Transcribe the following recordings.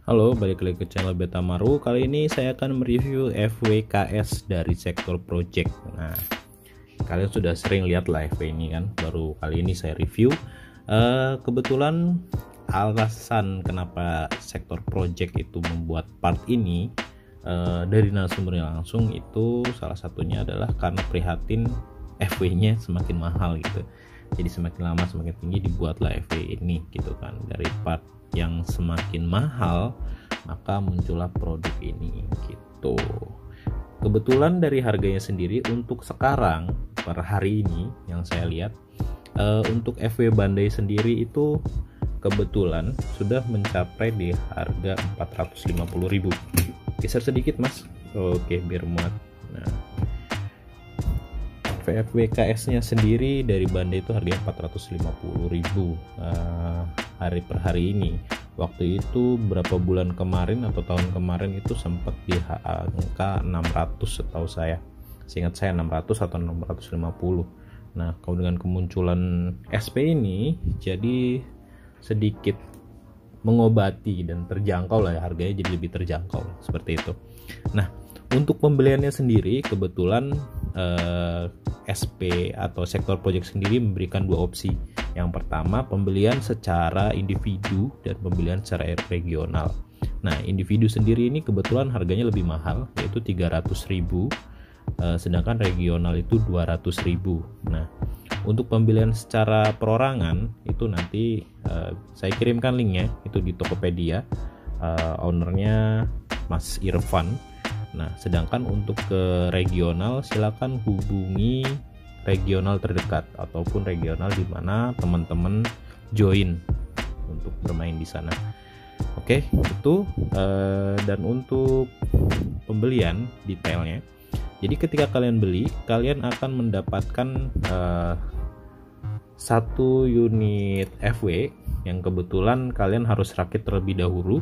Halo, balik lagi ke channel Betamaru. Kali ini saya akan mereview FWKS dari sektor project. Nah, kalian sudah sering lihat lah FW ini kan, baru kali ini saya review. Kebetulan alasan kenapa sektor project itu membuat part ini dari narasumbernya langsung itu salah satunya adalah karena prihatin FW-nya semakin mahal gitu. Jadi semakin lama semakin tinggi dibuatlah FW ini gitu kan, dari part yang semakin mahal maka muncullah produk ini gitu. Kebetulan dari harganya sendiri untuk sekarang per hari ini yang saya lihat untuk FW Bandai sendiri itu kebetulan sudah mencapai di harga 450.000. Geser sedikit mas, oke biar muat. Nah, FWKS nya sendiri dari Bandai itu harganya 450.000 hari per hari ini. Waktu itu berapa bulan kemarin atau tahun kemarin itu sempat di angka 600 setahu saya. Seingat saya 600 atau 650. Nah, kalau dengan kemunculan SP ini jadi sedikit mengobati dan terjangkau lah ya, harganya jadi lebih terjangkau seperti itu. Nah, untuk pembeliannya sendiri kebetulan SP atau sektor project sendiri memberikan dua opsi. Yang pertama pembelian secara individu dan pembelian secara regional. Nah, individu sendiri ini kebetulan harganya lebih mahal, yaitu 300.000, sedangkan regional itu 200.000. Nah, untuk pembelian secara perorangan itu nanti saya kirimkan linknya itu di Tokopedia, ownernya Mas Irfan. Nah, sedangkan untuk ke regional silakan hubungi regional terdekat ataupun regional di mana teman-teman join untuk bermain di sana. Oke, itu dan untuk pembelian detailnya. Jadi ketika kalian beli, kalian akan mendapatkan satu unit FW yang kebetulan kalian harus rakit terlebih dahulu.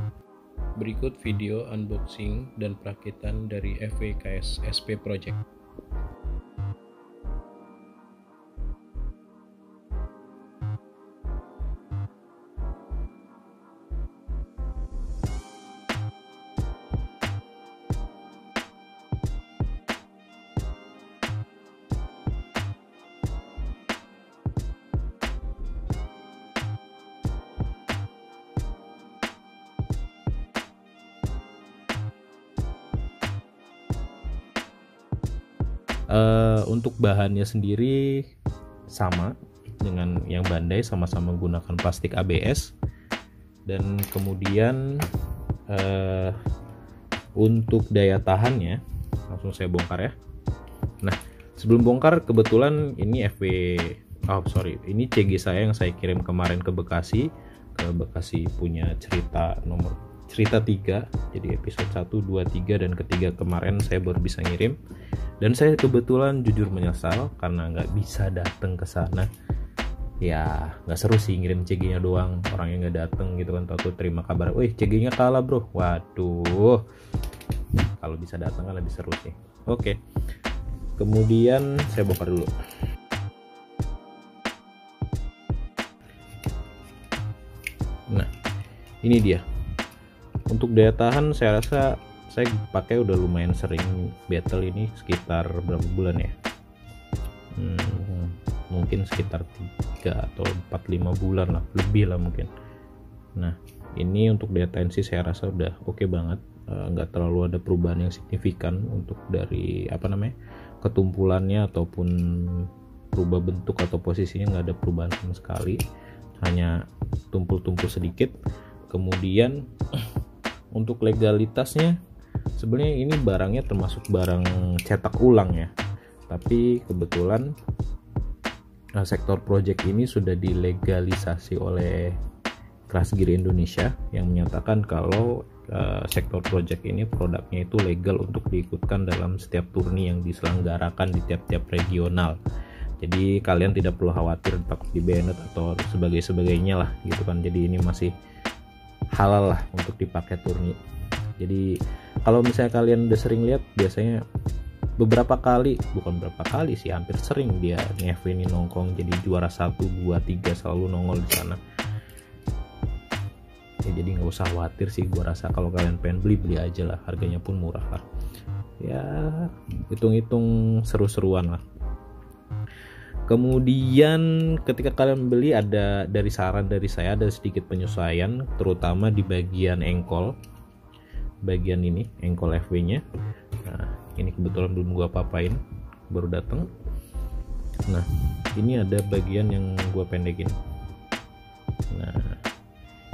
Berikut video unboxing dan perakitan dari FWKS SP Project. Untuk bahannya sendiri sama dengan yang Bandai, sama-sama menggunakan plastik ABS. Dan kemudian untuk daya tahannya langsung saya bongkar ya. Nah, sebelum bongkar kebetulan ini ini CG saya yang saya kirim kemarin ke Bekasi punya cerita 3, jadi episode 1, 2, 3 dan ketiga kemarin saya baru bisa ngirim. Dan saya kebetulan jujur menyesal karena nggak bisa datang ke sana. Ya nggak seru sih ngirim CG-nya doang, orangnya nggak datang gitu kan, tahu terima kabar, wih CG-nya kalah bro. Waduh, kalau bisa datang kan lebih seru sih. Oke, kemudian saya bongkar dulu. Nah, ini dia. Untuk daya tahan saya rasa saya pakai udah lumayan sering battle ini, sekitar berapa bulan ya, mungkin sekitar 3 atau 4-5 bulan lah, lebih lah mungkin. Nah, ini untuk daya tahan sih saya rasa udah oke banget, nggak terlalu ada perubahan yang signifikan untuk dari ketumpulannya ataupun berubah bentuk atau posisinya, nggak ada perubahan sama sekali, hanya tumpul-tumpul sedikit. Kemudian untuk legalitasnya sebenarnya ini barangnya termasuk barang cetak ulang ya, tapi kebetulan sektor project ini sudah dilegalisasi oleh Keras-Giri Indonesia yang menyatakan kalau sektor project ini produknya itu legal untuk diikutkan dalam setiap turni yang diselenggarakan di tiap-tiap regional. Jadi kalian tidak perlu khawatir takut di-banned atau sebagainya lah gitu kan. Jadi ini masih halal lah untuk dipakai turni. Jadi kalau misalnya kalian udah sering lihat, biasanya hampir sering dia FW ini nongkrong jadi juara 1, 2, 3 selalu nongol di sana. ya, jadi nggak usah khawatir sih. Gua rasa kalau kalian pengen beli aja lah, harganya pun murah lah ya, hitung-hitung seru-seruan lah. Kemudian ketika kalian beli, ada dari saran dari saya ada sedikit penyesuaian, terutama di bagian engkol, bagian ini engkol FW nya. Nah ini kebetulan belum gua apa-apain, baru datang. Nah ini ada bagian yang gua pendekin. Nah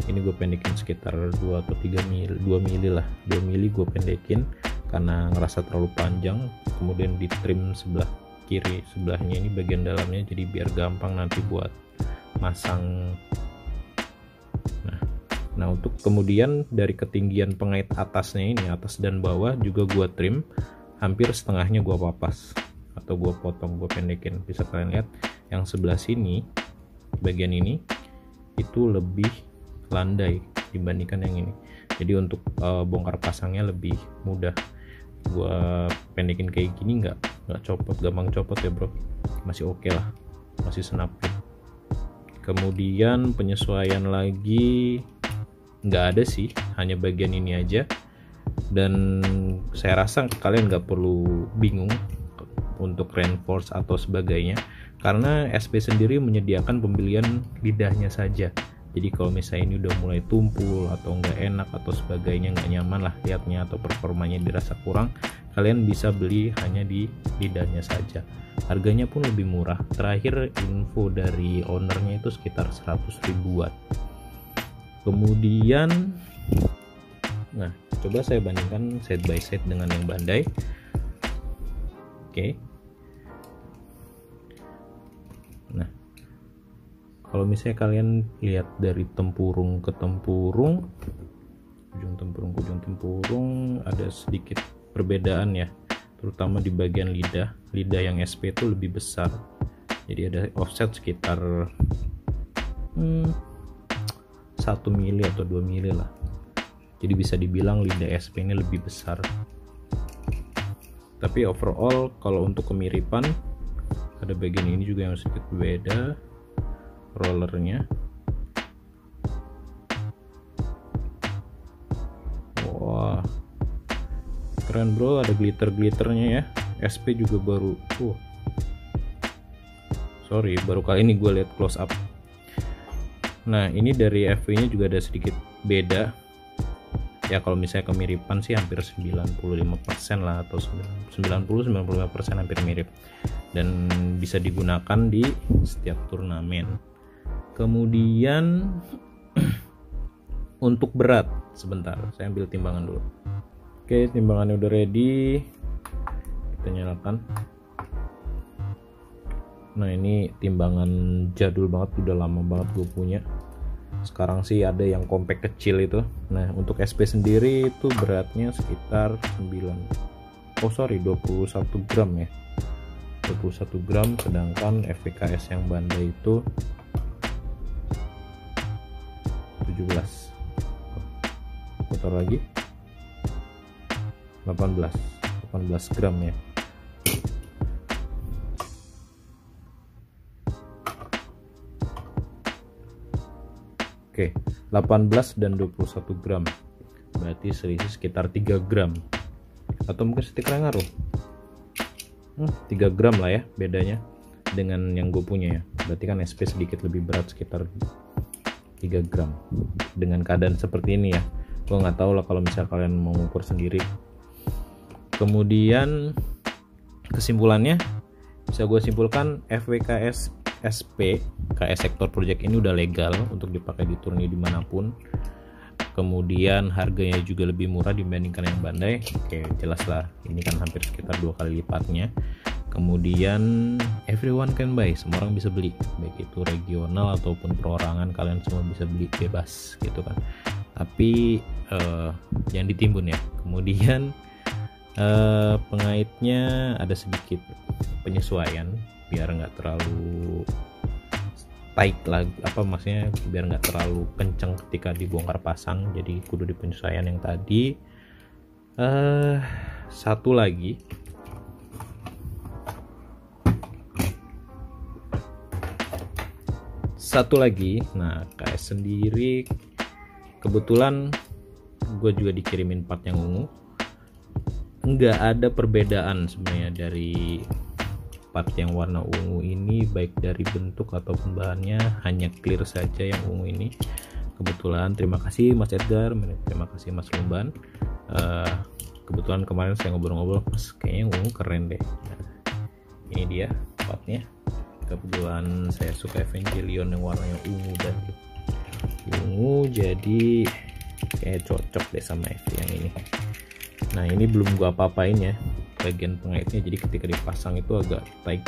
ini gue pendekin sekitar 2 atau 3 mili, 2 mili lah, 2 mili gue pendekin karena ngerasa terlalu panjang. Kemudian di trim sebelah kiri sebelahnya ini bagian dalamnya, jadi biar gampang nanti buat masang. Nah untuk kemudian dari ketinggian pengait atasnya ini, atas dan bawah juga gue trim, hampir setengahnya gue papas atau gue potong, gue pendekin. Bisa kalian lihat yang sebelah sini bagian ini itu lebih landai dibandingkan yang ini, jadi untuk bongkar pasangnya lebih mudah. Gua pendekin kayak gini, nggak copot, gampang copot ya bro, masih oke lah, masih snapin. Kemudian penyesuaian lagi nggak ada sih, hanya bagian ini aja, dan saya rasa kalian nggak perlu bingung untuk reinforce atau sebagainya, karena SP sendiri menyediakan pembelian lidahnya saja. Jadi kalau misalnya ini udah mulai tumpul atau nggak enak atau sebagainya, nggak nyaman lah lihatnya atau performanya dirasa kurang, kalian bisa beli hanya di lidahnya saja. Harganya pun lebih murah. Terakhir info dari ownernya itu sekitar 100 ribuan. Kemudian, nah coba saya bandingkan side by side dengan yang Bandai. Oke. Nah, kalau misalnya kalian lihat dari tempurung ke tempurung, ujung tempurung ke ujung tempurung, ada sedikit perbedaan ya, terutama di bagian lidah. Lidah yang SP itu lebih besar, jadi ada offset sekitar 1 mili atau 2 mili lah. Jadi bisa dibilang lidah SP ini lebih besar. Tapi overall kalau untuk kemiripan, ada bagian ini juga yang sedikit berbeda, rollernya. Wah keren bro, ada glitter-glitternya ya. SP juga baru, sorry, baru kali ini gue lihat close up. Nah ini dari FV nya juga ada sedikit beda ya, kalau misalnya kemiripan sih hampir 95% lah, atau 90-95% hampir mirip, dan bisa digunakan di setiap turnamen. Kemudian untuk berat, sebentar saya ambil timbangan dulu. Oke, timbangannya udah ready, kita nyalakan. Nah ini timbangan jadul banget, udah lama banget gue punya. Sekarang sih ada yang compact kecil itu. Nah untuk SP sendiri itu beratnya sekitar 21 gram ya, 21 gram, sedangkan FVKS yang Bandai itu 17. Putar lagi, 18 gram ya. Oke, 18 dan 21 gram, berarti selisih sekitar 3 gram, atau mungkin sedikit ngaruh, 3 gram lah ya bedanya dengan yang gue punya ya. Berarti kan SP sedikit lebih berat, sekitar 3 gram dengan keadaan seperti ini ya. Gue nggak tahu lah kalau misalnya kalian mau mengukur sendiri. Kemudian kesimpulannya bisa gue simpulkan, FWKS SP KS Sektor Project ini udah legal untuk dipakai di turni dimanapun. Kemudian harganya juga lebih murah dibandingkan yang Bandai. Oke, jelas lah, ini kan hampir sekitar 2 kali lipatnya. Kemudian everyone can buy, semua orang bisa beli, baik itu regional ataupun perorangan, kalian semua bisa beli bebas gitu kan. Tapi yang ditimbun ya. Kemudian pengaitnya ada sedikit penyesuaian biar nggak terlalu tight lagi, apa maksudnya, biar nggak terlalu kenceng ketika dibongkar pasang, jadi kudu di penyesuaian yang tadi. Satu lagi, nah KS sendiri kebetulan gue juga dikirimin part yang ungu. Nggak ada perbedaan sebenarnya dari part yang warna ungu ini, baik dari bentuk ataupun bahannya, hanya clear saja yang ungu ini. Kebetulan terima kasih Mas Edgar, terima kasih Mas Lumban. Kebetulan kemarin saya ngobrol-ngobrol, Mas kayaknya yang ungu keren deh. Nah, ini dia partnya. Kebetulan saya suka Evangelion yang warnanya ungu dan ungu, jadi kayak cocok deh sama FT yang ini. Nah ini belum gua apa-apain ya bagian pengaitnya, jadi ketika dipasang itu agak tight,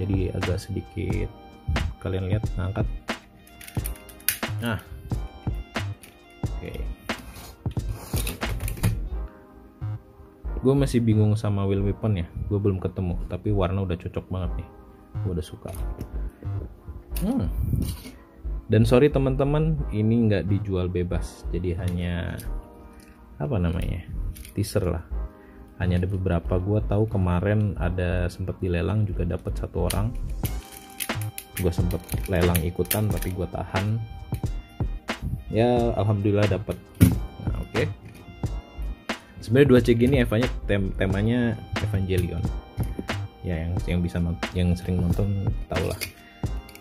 jadi agak sedikit, kalian lihat, ngangkat. Nah oke, gue masih bingung sama wheel weapon ya, gue belum ketemu, tapi warna udah cocok banget nih, gue udah suka. Dan sorry teman-teman, ini nggak dijual bebas, jadi hanya apa namanya, teaser lah. Hanya ada beberapa, gue tahu kemarin ada sempat dilelang juga, dapat 1 orang. Gue sempat lelang ikutan tapi gue tahan. Ya alhamdulillah dapat. Nah, oke. Sebenarnya 2C gini Evanya temanya Evangelion. Ya yang bisa yang sering nonton tau lah.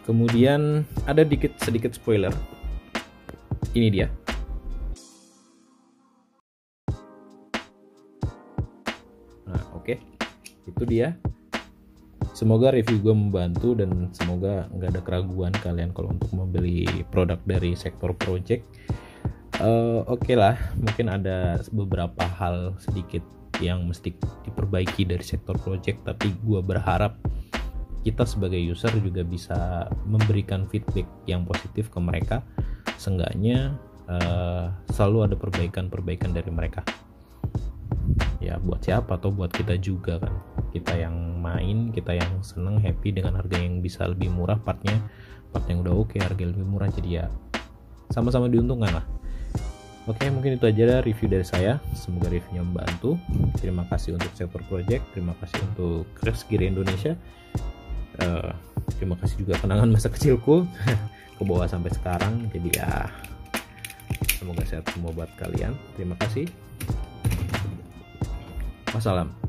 Kemudian ada sedikit spoiler. Ini dia. Nah, oke. Itu dia. Semoga review gue membantu dan semoga nggak ada keraguan kalian kalau untuk membeli produk dari sektor project. Oke lah, mungkin ada beberapa hal sedikit yang mesti diperbaiki dari sektor project, tapi gue berharap kita sebagai user juga bisa memberikan feedback yang positif ke mereka. Seenggaknya selalu ada perbaikan dari mereka. Ya buat siapa, atau buat kita juga kan, kita yang main, kita yang seneng, happy dengan harga yang bisa lebih murah, part yang udah oke, harga lebih murah, jadi ya sama-sama diuntungkan lah. Oke, mungkin itu aja review dari saya, semoga reviewnya membantu. Terima kasih untuk sektor project, terima kasih untuk Crash Gear Indonesia, terima kasih juga kenangan masa kecilku ke bawah sampai sekarang, jadi ya semoga sehat semua buat kalian. Terima kasih. Wassalam.